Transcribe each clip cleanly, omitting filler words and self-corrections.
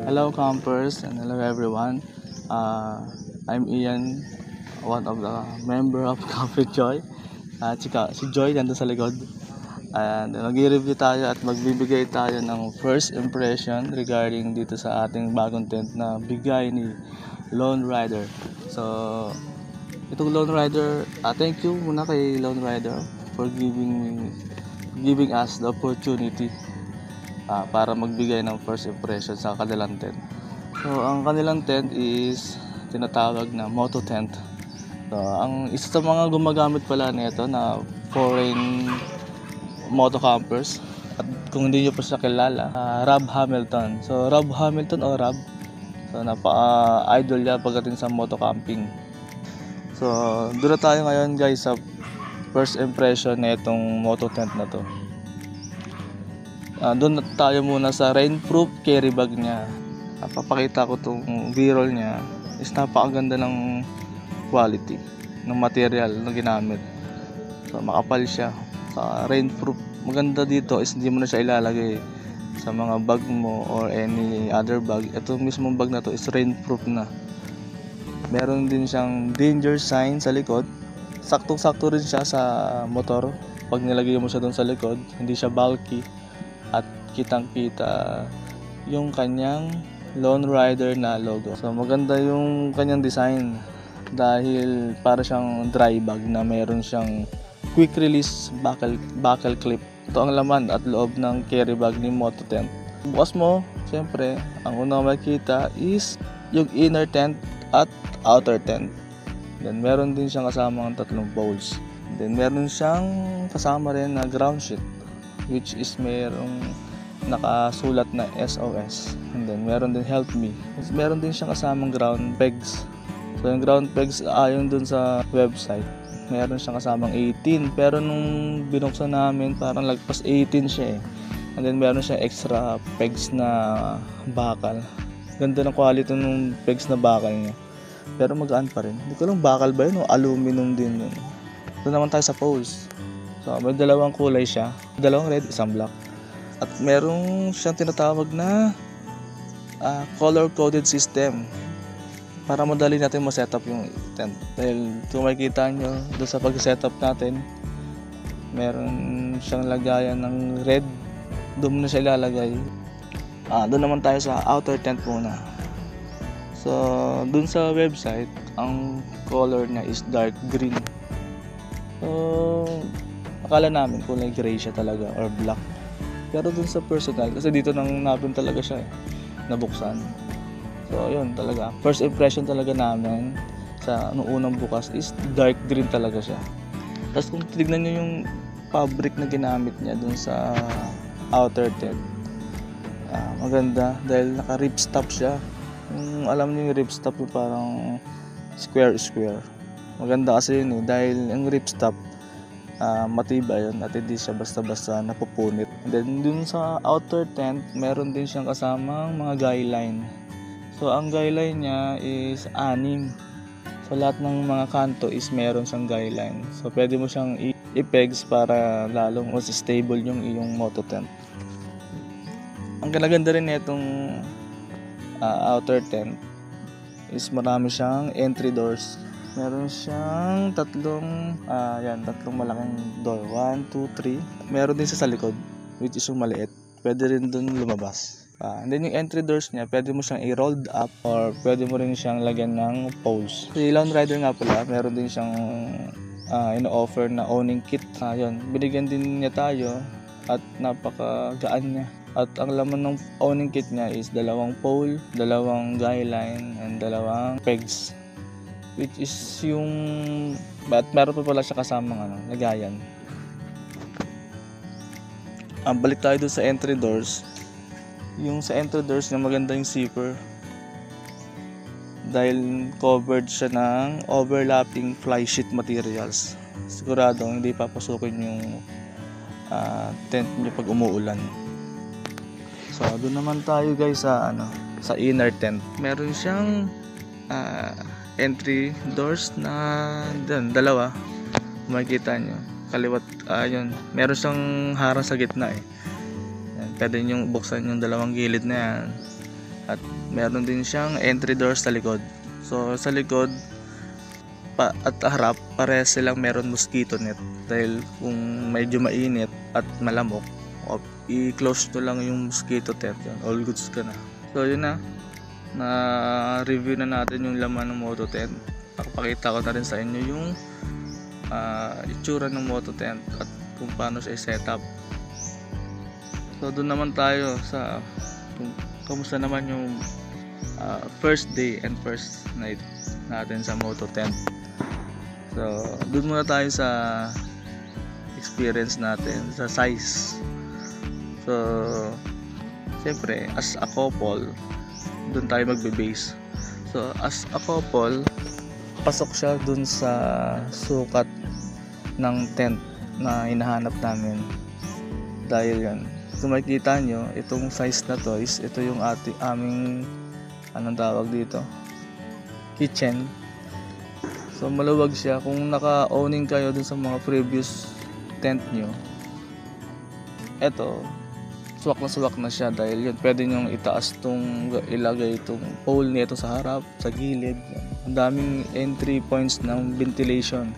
Hello campers and hello everyone. I'm Ian, one of the member of Cafe Joy. Si Joy nandun sa likod. And mag-review tayo at magbibigay tayo ng first impression regarding dito sa ating bagong tent na bigay ni Lone Rider. So, itong Lone Rider, thank you muna kay Lone Rider for giving us the opportunity para magbigay ng first impression sa kanilang tent. So, ang kanilang tent is tinatawag na moto tent. So, ang isa sa mga gumagamit pala nito na foreign moto campers, at kung hindi nyo pa siya kilala, Rob Hamilton. So, Rob Hamilton o Rob, so napaka-idol niya pagdating sa moto camping. So, doon na tayo ngayon guys sa first impression na itong moto tent na to. Doon tayo muna sa rainproof carry bag niya. Papakita ko itong b-roll niya. Is napakaganda ng quality ng material na ginamit. So makapal siya. Sa rainproof, maganda dito is hindi mo na siya ilalagay sa mga bag mo or any other bag. Ito mismong bag na to is rainproof na. Meron din siyang danger sign sa likod. Saktong-sakto rin siya sa motor. Pag nilagay mo siya doon sa likod, hindi siya bulky. At kitang-kita yung kanyang Lone Rider na logo. So maganda yung kanyang design dahil para siyang dry bag na meron siyang quick release buckle clip. Ito ang laman at loob ng carry bag ni Moto Tent. Bukas mo, siyempre, ang unang makikita is yung inner tent at outer tent. Then meron din siyang kasamang 3 poles. Then meron siyang kasama rin na ground sheet, which is merong nakasulat na SOS. And then meron din help me. Meron din siyang kasamang ground pegs. So yung ground pegs ayon dun sa website, meron siyang kasamang 18. Pero nung binuksan namin, parang lagpas 18 siya eh. And then meron siyang extra pegs na bakal. Ganda ng quality ng pegs na bakal niya. Pero magaan pa rin. Hindi ko lang bakal ba yun o aluminum din yun. Ito naman tayo sa poles. So, may dalawang kulay siya. Dalawang red, isang black. At merong siyang tinatawag na color-coded system para madali natin ma-setup yung tent. Dahil kung makikita nyo doon sa pag-setup natin, meron siyang lagayan ng red. Doon na siya ilalagay. Doon naman tayo sa outer tent muna. So, doon sa website, ang color niya is dark green. So, akala namin kulay gray siya talaga or black. Pero dun sa personal, kasi dito nang napin talaga siya nabuksan. So yun talaga, first impression talaga namin sa nung unang bukas is dark green talaga siya. Tapos kung tignan nyo yung fabric na ginamit niya dun sa outer tent, maganda dahil naka ripstop siya. Yung alam niyo yung ripstop yung parang square. Maganda kasi yun dahil yung ripstop matibay yun at hindi siya basta-basta napupunit. And then dun sa outer tent, meron din siyang kasamang mga guideline. So ang guideline niya is 6. So lahat ng mga kanto is meron siyang guideline. So pwede mo siyang i-pegs para lalong mas stable yung iyong moto tent. Ang ganda rin nitong outer tent is marami siyang entry doors. Meron siyang tatlong malaking door. 1, 2, 3. Meron din sa likod, which is yung maliit. Pwede rin dun lumabas. And then yung entry doors niya, pwede mo siyang i-rolled up or pwede mo rin siyang lagyan ng poles. Si Lone Rider nga pala, meron din siyang ino-offer na owning kit. Yun, binigyan din niya tayo at napakagaan niya. At ang laman ng owning kit niya is 2 pole, 2 guy line, and 2 pegs. Which is yung... At meron pa pala siya kasamang lagayan. Balik tayo doon sa entry doors. Yung sa entry doors niya maganda yung zipper. Dahil covered siya ng overlapping fly sheet materials. Siguradong hindi papasukin yung tent niyo pag umuulan. So doon naman tayo guys sa sa inner tent. Meron siyang entry doors na dalawa. Makikita nyo. Kaliwat yun. Meron siyang harang sa gitna eh. Yan, pwede nyo buksan yung 2 gilid na yan. At meron din siyang entry doors sa likod. So sa likod at harap parehas silang meron mosquito net. Dahil kung medyo mainit at malamok, i-close to lang yung mosquito net. All goods ka na. So yun na. Na-review na natin yung laman ng moto tent. Pakita ko na rin sa inyo yung itsura ng moto tent at kung paano siya i-setup. So doon naman tayo sa kung kamusta naman yung first day and first night natin sa moto tent. So doon muna tayo sa experience natin sa size. So siyempre as a couple doon tayo magbe-base. So as a couple pasok siya doon sa sukat ng tent na hinahanap namin. Dahil yan, kung makikita nyo, itong size na to is ito yung aming anong tawag dito, kitchen. So maluwag siya. Kung naka-owning kayo dun sa mga previous tent nyo, eto suwak na siya dahil yun, pwede nyong itaas ilagay itong pole nito sa harap, sa gilid. Ang daming entry points ng ventilation.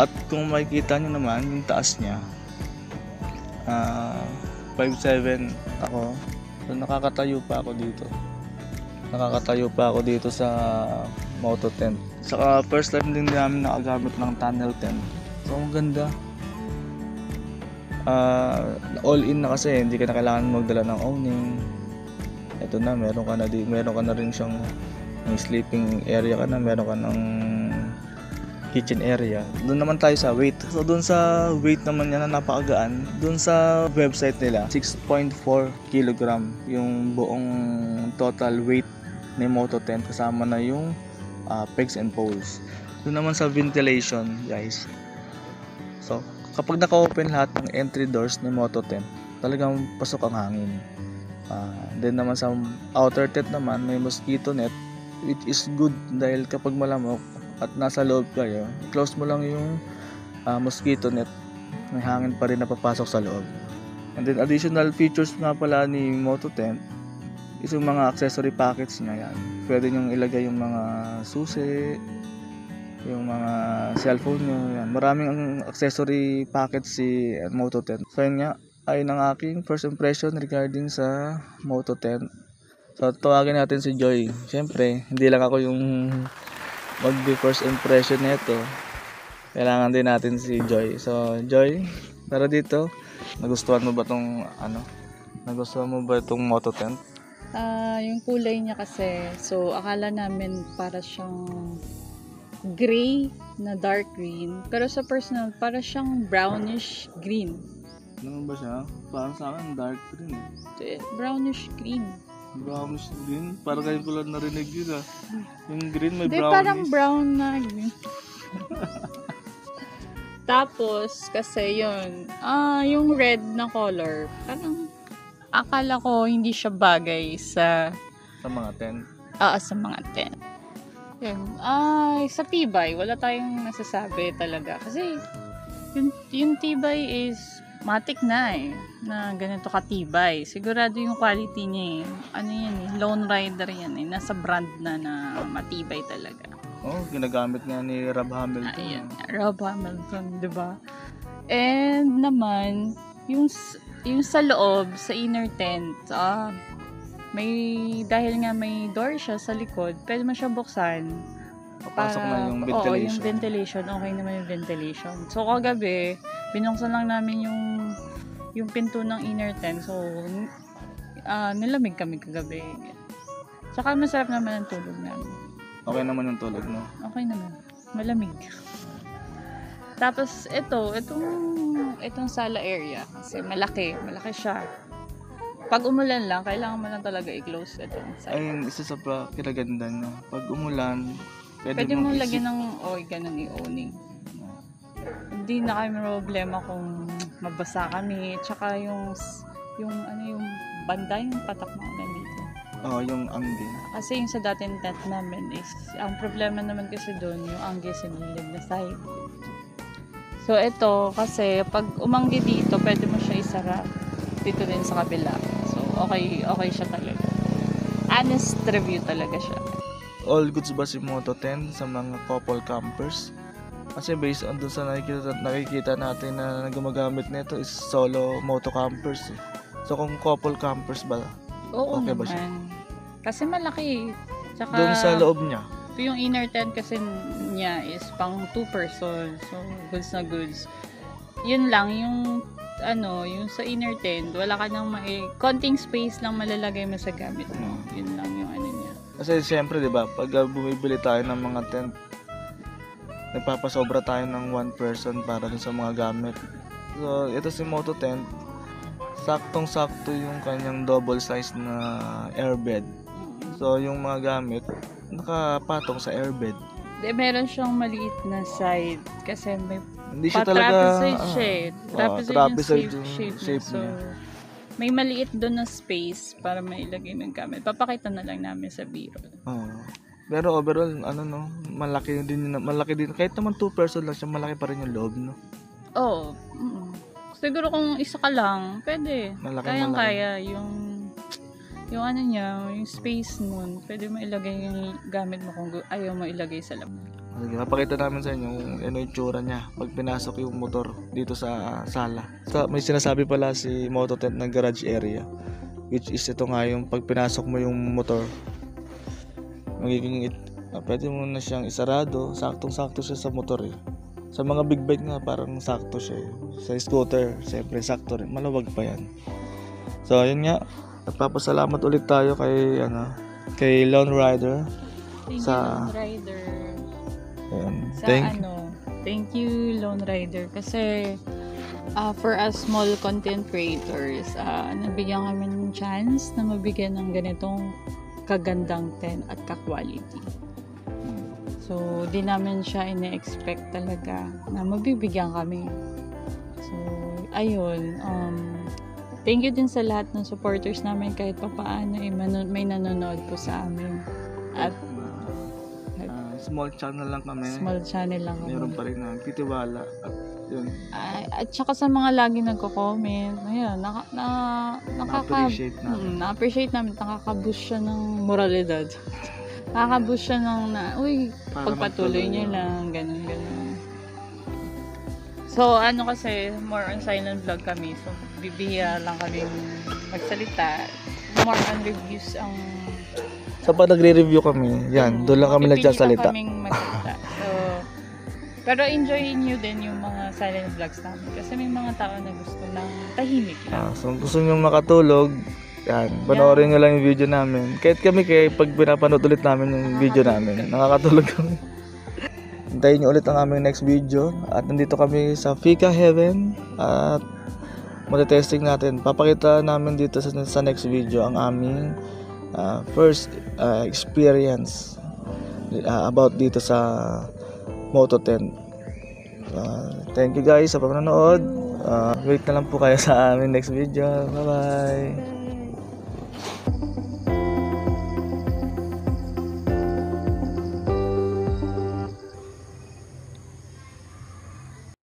At kung makikita nyo naman yung taas niya, 5'7" ako. So nakakatayo pa ako dito sa moto tent. Saka first time din namin nakagamit ng tunnel tent. So ang ganda. All in na kasi, hindi ka na kailangan magdala ng owning. Ito na, meron ka na rin siyang may sleeping area ka na, meron ka ng kitchen area. Doon naman tayo sa weight. So doon sa weight naman niya na napakagaan. Doon sa website nila, 6.4 kg yung buong total weight ng moto tent kasama na yung pegs and poles. Doon naman sa ventilation, guys. So kapag naka-open lahat ng entry doors ng moto tent, talagang pasok ang hangin. Then naman sa outer tent naman, may mosquito net, which is good dahil kapag malamok at nasa loob kayo, i-close mo lang yung mosquito net, may hangin pa rin na papasok sa loob. And then additional features nga pala ni moto tent is yung mga accessory packets niya yan. Pwede nyong ilagay yung mga susi, yung mga cellphone nyo, yan. Maraming accessory packets si moto tent. So yun nga, ay ng aking first impression regarding sa moto tent. So tawagin natin si Joy. Siyempre, hindi lang ako yung mag-first impression nito. Kailangan din natin si Joy. So Joy, tara dito. Nagustuhan mo ba itong moto tent? Yung kulay niya kasi, so akala namin para siyang gray na dark green, pero sa personal para siyang brownish green. Ano ba siya? Parang sa akin dark green Brownish green. Brownish green? Parang kayo ko lang narinig yun Yung green may Hindi, brownish. parang brown na green. Tapos kasi yun, yung red na color, parang akala ko hindi siya bagay sa mga tent. sa mga tent. Yun. Sa tibay, wala tayong nasasabi talaga. Kasi, yung tibay is matik na na ganito katibay. Sigurado yung quality niya Lone Rider yan Nasa brand na matibay talaga. Ginagamit nga ni Rob Hamilton. Rob Hamilton, diba? And naman, yung sa loob, sa inner tent, dahil nga may door siya sa likod, pwede mo siya buksan. Papasok na yung Oo, ventilation. yung ventilation. Okay naman yung ventilation. So, kagabi, binuksan lang namin yung pinto ng inner tent. So, nilamig kami kagabi. Tsaka masarap naman ang tulog namin. Okay naman yung tulog, no? Okay naman. Malamig. Tapos, itong sala area. Kasi malaki siya. Pag umulan lang, kailangan mo lang talaga i-close itong side. Ayun, isa sa kinaganda niya. Pag umulan, Pwede mo lagyan ng ganun i-owning. Hindi na kami problema kung mabasa kami. Tsaka yung banda, yung patak na ulan dito. yung angin. Kasi yung sa dating tent namin is, ang problema naman kasi doon, yung anggi sa gilid na side. So ito, kasi pag umanggi dito, pwede mo siya isara dito din sa kabila. So okay siya talaga. Honest review talaga siya. All goods ba si Moto 10 sa mga couple campers? Kasi based on dun sa nakikita natin na gumagamit nito is solo moto campers. So kung couple campers ba? Oo okay naman. ba siya? Kasi malaki. Tsaka, Doon sa loob niya? yung inner tent kasi niya is pang 2 person. So, goods na goods. Yun lang, yung sa inner tent, wala ka nang konting space lang malalagay mo sa gamit mo. Yun lang yung niya. Kasi siyempre, di ba, pag bumibili tayo ng mga tent, nagpapasobra tayo ng 1 person para dun sa mga gamit. So, ito si Moto Tent, saktong-sakto yung kanyang double size na airbed. So, yung mga gamit, nakapatong sa airbed. Meron siyang maliit na side kasi may Hindi siya talaga trapezoid yung shape niya. So, may maliit doon na space para mailagay ng gamit. Papakita na lang namin sa biro. Pero overall, malaki din. Kahit naman 2 person lang siya, malaki pa rin yung loob, no? Oo. Siguro kung isa ka lang, pwede. Kayang-kaya yung space mo, pwede mo ilagay yung gamit mo kung ayaw mo ilagay sa loob. Sige, napakita namin sa inyo kung ano yung tsura niya pag pinasok yung motor dito sa sala. So, may sinasabi pala si Moto Tent ng garage area, which is ito nga yung pag pinasok mo yung motor, magiging pwede mo na siyang isarado, saktong-sakto siya sa motor eh. Sa mga big bike nga parang sakto siya eh. Sa scooter, siyempre sakto rin, maluwag pa yan. So, yun nga, nagpapasalamat ulit tayo kay Lone Rider. Thank you, Lone Rider. Thank you, Lone Rider. Kasi, for us small content creators, nabigyan kami ng chance na mabigyan ng ganitong kagandang tent at ka-quality. So, di namin siya ina-expect talaga na mabibigyan kami. So, ayun. Thank you din sa lahat ng supporters namin kahit papaano may nanonood po sa amin. At small channel lang kami. Meron pa rin nagtitiwala. At yun. At saka sa mga lagi nagko-comment, ayan, na-appreciate namin. Nakaka-boost siya ng moralidad. Nakaka-boost siya ng pagpatuloy niyo lang, ganun. So, kasi, more on silent vlog kami. So, bibihira lang kami magsalita. More on reviews ang... So, pag nagre-review kami, doon lang kami nagsasalita. So, pero enjoyin nyo din yung mga silent vlogs namin. Kasi may mga tao na gusto ng tahimik lang. So, gusto nyo makatulog, panoorin nyo lang yung video namin. Kahit pag pinapanood ulit namin yung video namin, nakakatulog kami. Hintayin nyo ulit ang aming next video. At nandito kami sa Fika Heaven. At matetesting natin. Papakita namin dito sa next video ang aming first experience about dito sa Moto 10. Thank you guys sa panonood. Wait na lang po kayo sa aming next video. Bye bye.